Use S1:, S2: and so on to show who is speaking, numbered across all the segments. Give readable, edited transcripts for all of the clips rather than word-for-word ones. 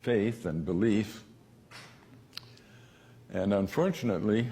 S1: faith and belief. And unfortunately,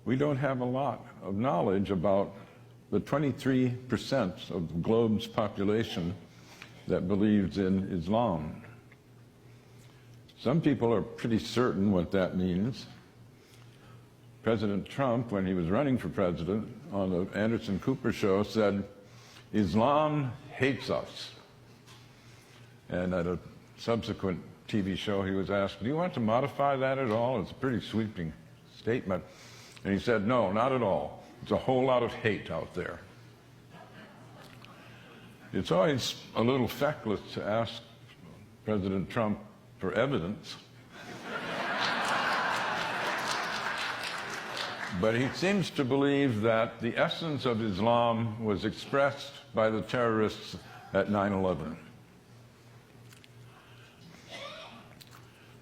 S1: we don't have a lot of knowledge about the 23% of the globe's population that believes in Islam. Some people are pretty certain what that means. President Trump, when he was running for president on the Anderson Cooper show, said, "Islam hates us." And at a subsequent TV show, he was asked, "Do you want to modify that at all?" It's a pretty sweeping statement. And he said, "No, not at all. It's a whole lot of hate out there." It's always a little feckless to ask President Trump for evidence. But he seems to believe that the essence of Islam was expressed by the terrorists at 9/11.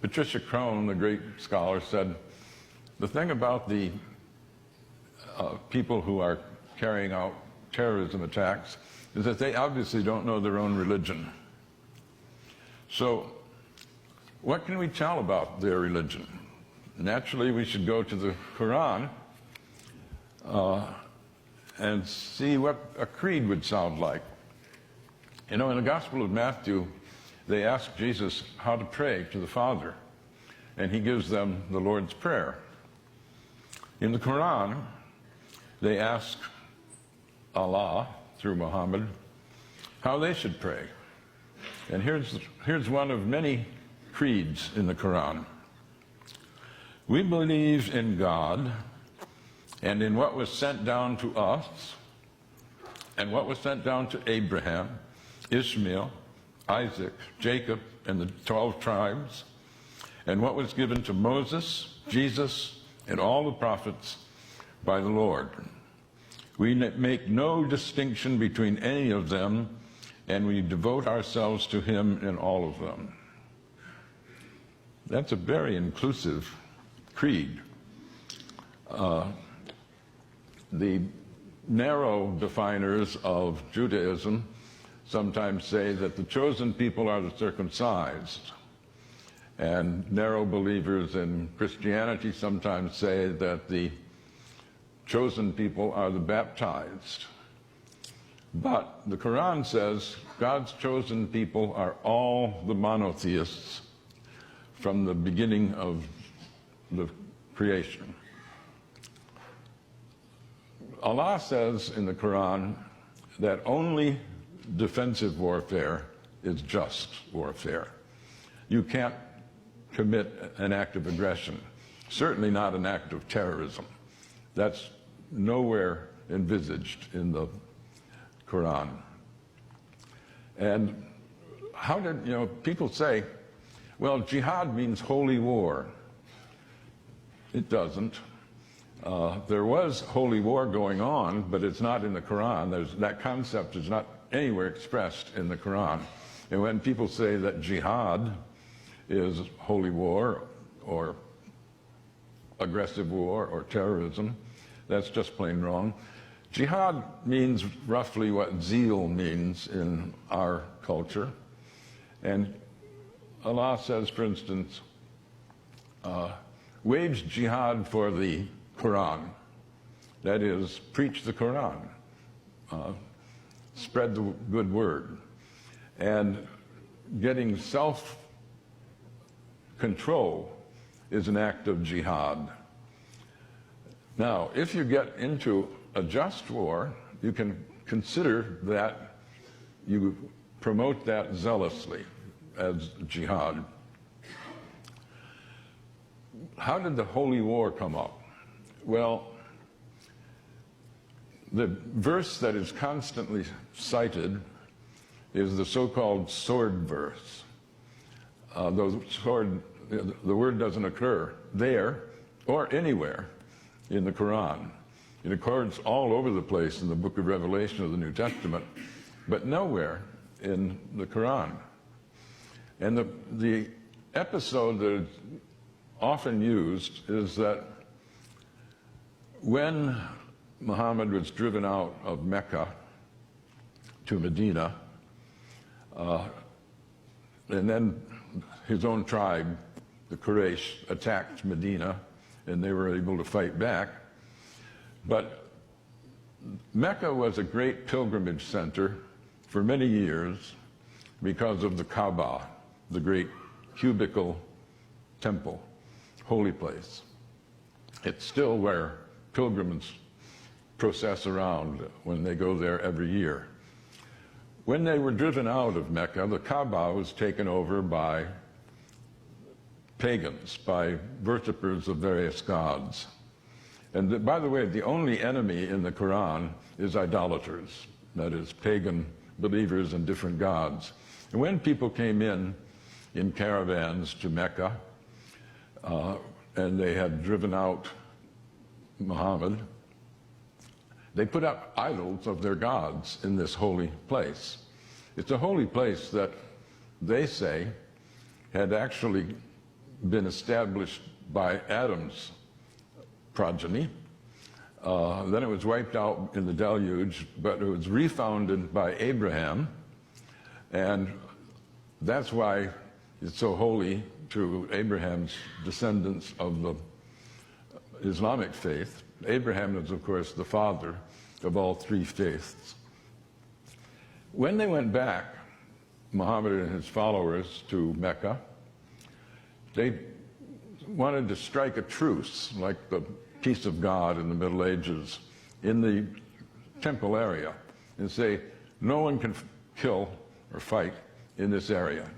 S1: Patricia Crone, the great scholar, said, the thing about the people who are carrying out terrorism attacks is that they obviously don't know their own religion. So what can we tell about their religion? Naturally, we should go to the Quran and see what a creed would sound like. You know, in the Gospel of Matthew, they ask Jesus how to pray to the Father, and he gives them the Lord's Prayer. In the Quran, they ask Allah, through Muhammad, how they should pray. And here's one of many creeds in the Quran. We believe in God and in what was sent down to us and what was sent down to Abraham, Ishmael, Isaac, Jacob, and the 12 tribes, and what was given to Moses, Jesus, and all the prophets by the Lord. We make no distinction between any of them, and we devote ourselves to him in all of them. That's a very inclusive creed. The narrow definers of Judaism sometimes say that the chosen people are the circumcised, and narrow believers in Christianity sometimes say that the chosen people are the baptized. But the Quran says God's chosen people are all the monotheists from the beginning of the creation. Allah says in the Quran that only defensive warfare is just warfare. You can't commit an act of aggression, certainly not an act of terrorism. That's nowhere envisaged in the Quran. And how did, people say, well, jihad means holy war. It doesn't. There was holy war going on, but it's not in the Quran. That concept is not anywhere expressed in the Quran. And when people say that jihad is holy war or aggressive war or terrorism, that's just plain wrong. Jihad means roughly what zeal means in our culture. And Allah says, for instance, wage jihad for the Quran. That is, preach the Quran. Spread the good word. And getting self-control is an act of jihad. Now, if you get into a just war, you can consider that you promote that zealously as jihad. How did the holy war come up? Well, the verse that is constantly cited is the so-called sword verse. The word doesn't occur there or anywhere in the Quran. It occurs all over the place in the book of Revelation of the New Testament, but nowhere in the Quran. And the episode that is often used is that when Muhammad was driven out of Mecca to Medina, And then his own tribe, the Quraysh, attacked Medina, and they were able to fight back. But Mecca was a great pilgrimage center for many years because of the Kaaba, the great cubical temple, holy place. It's still where pilgrims process around when they go there every year. When they were driven out of Mecca, the Kaaba was taken over by pagans, by worshippers of various gods. And by the way, the only enemy in the Quran is idolaters, that is, pagan believers in different gods. And when people came in caravans to Mecca, and they had driven out Muhammad, they put up idols of their gods in this holy place. It's a holy place that they say had actually been established by Adam's progeny. Then it was wiped out in the deluge, but it was refounded by Abraham, and that's why it's so holy to Abraham's descendants of the Islamic faith. Abraham is, of course, the father of all three faiths. When they went back, Muhammad and his followers, to Mecca, they wanted to strike a truce, like the peace of God in the Middle Ages, in the temple area, and say, no one can kill or fight in this area.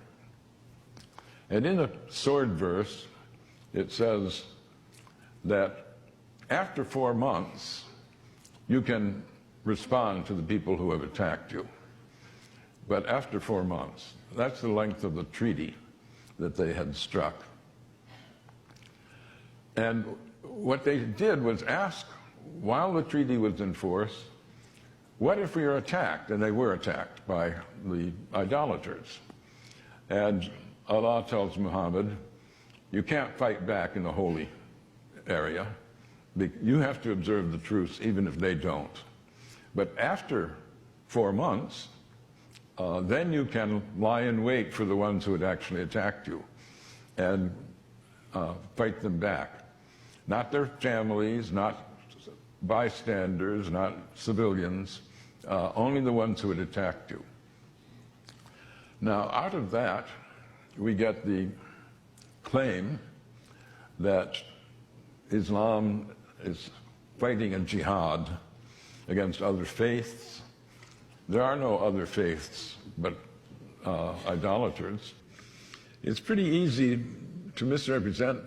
S1: And in the sword verse, it says that after 4 months, you can respond to the people who have attacked you. But after 4 months, that's the length of the treaty that they had struck. And what they did was ask, while the treaty was in force, what if we are attacked? And they were attacked by the idolaters. And Allah tells Muhammad, you can't fight back in the holy area. You have to observe the truce, even if they don't. But after 4 months, then you can lie in wait for the ones who had actually attacked you and fight them back. Not their families, not bystanders, not civilians, only the ones who had attacked you. Now, out of that, we get the claim that Islam is fighting a jihad against other faiths. There are no other faiths but idolaters. It's pretty easy to misrepresent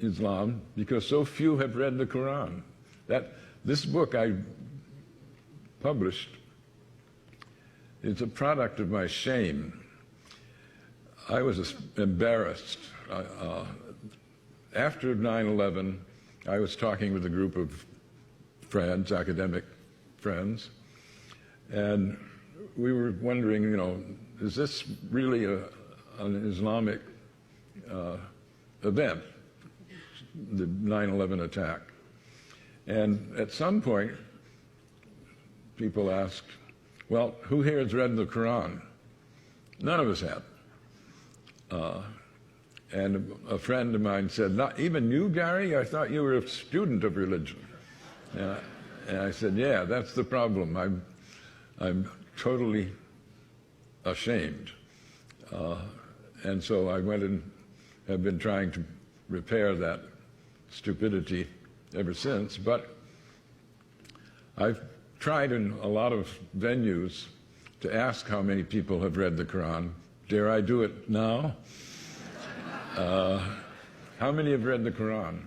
S1: Islam because so few have read the Quran. This book I published is a product of my shame. I was embarrassed. After 9/11, I was talking with a group of friends, academic friends, and we were wondering, is this really an Islamic event, the 9/11 attack? And at some point, people asked, well, who here has read the Quran? None of us had. And a friend of mine said, not even you, Gary? I thought you were a student of religion. And I said, yeah, that's the problem. I'm totally ashamed. And so I went and have been trying to repair that stupidity ever since. But I've tried in a lot of venues to ask how many people have read the Quran. Dare I do it now? How many have read the Quran?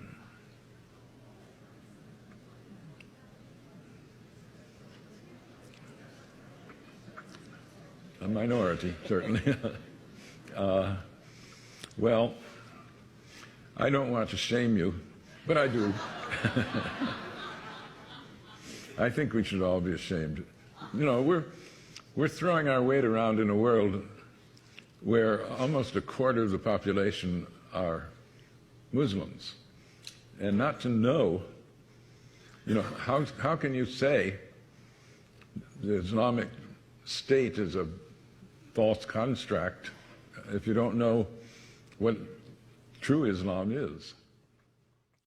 S1: A minority, certainly. Well, I don't want to shame you, but I do. I think we should all be ashamed. We're throwing our weight around in a world where almost a quarter of the population are Muslims. And not to know, how can you say the Islamic State is a false construct if you don't know what true Islam is.